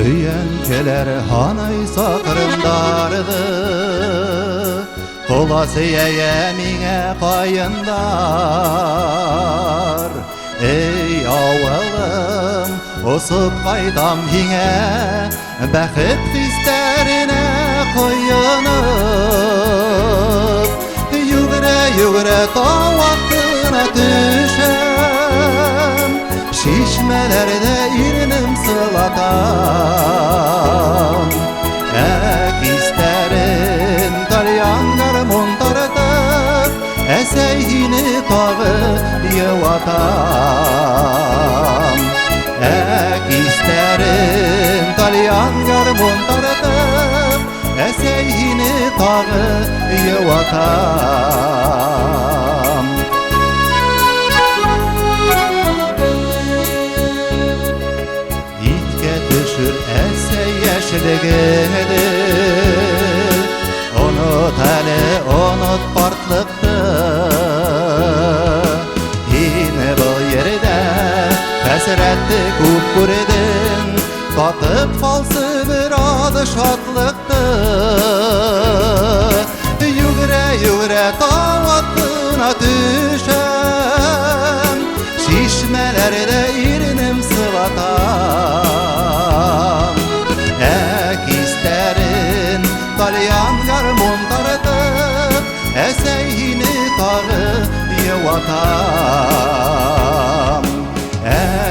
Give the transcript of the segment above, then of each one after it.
Öýenkeler hanay sakryndardy, Kolasıya miňe gaýyndar. Ey awalym, osup gaýdam hiňe, bäxet bizlerine koýunyp. Ýügüre ýügüre tawattyna düşem, şişmelerde irinim sılatam. Äkisterin talyan garmontardyp, eseyhini tağı ýewatam. Äkisterin talyan garmontardyp, eseyhini tağı ýewatam. İtke düşür esey yeşilligini, unut hele unut bartlykty. Yine bu ýerde häsretli köp göredin, tatyp falsy bir ady şatlykty. Ýügüre ýügüre tawattyna düşem, şişmelerde irinim sılatam. Äkisterin talyan garmontardyp, eseyhini tağı ýewatam.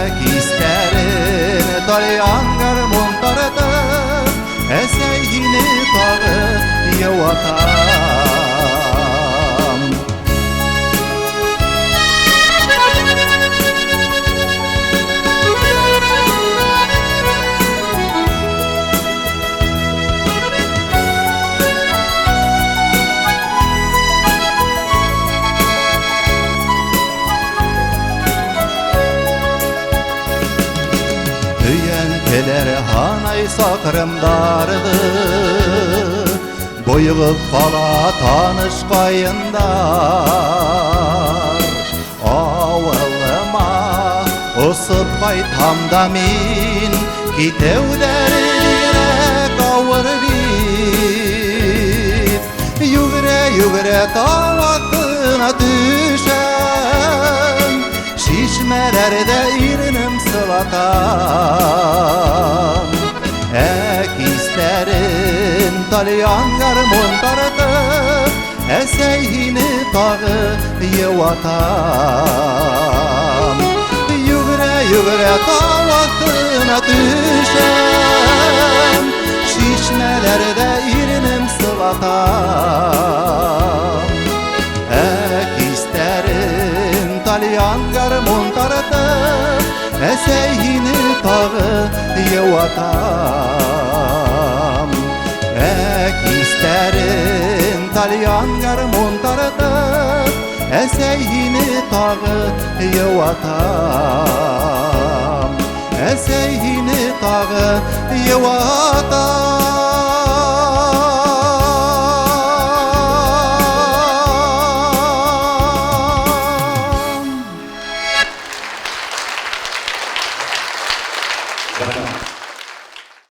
Äkisterin talyan garmontardyp, eseyhini tağı ýewatam. Öýenkeler hanay sakryndardy, boýup kala tanışgaýynlar. Awalyma osup gaýtamda min, kitewlerine gawryp. Ýügüre ýügüre tawattyna düşem, şişmelerde irinim sılatam. Äkisterin talyan garmontardyp, eseyhini tağı ýewatam. Ýügüre ýügüre tawattyna düşem, şişmelerde irinim sılatam. Äkisterin talyan garmontardyp, eseyhini tağı ýewatam. Äkisterin talyan garmontardyp, eseyhini tağı ýewatam. Eseyhini tağı ýewatam.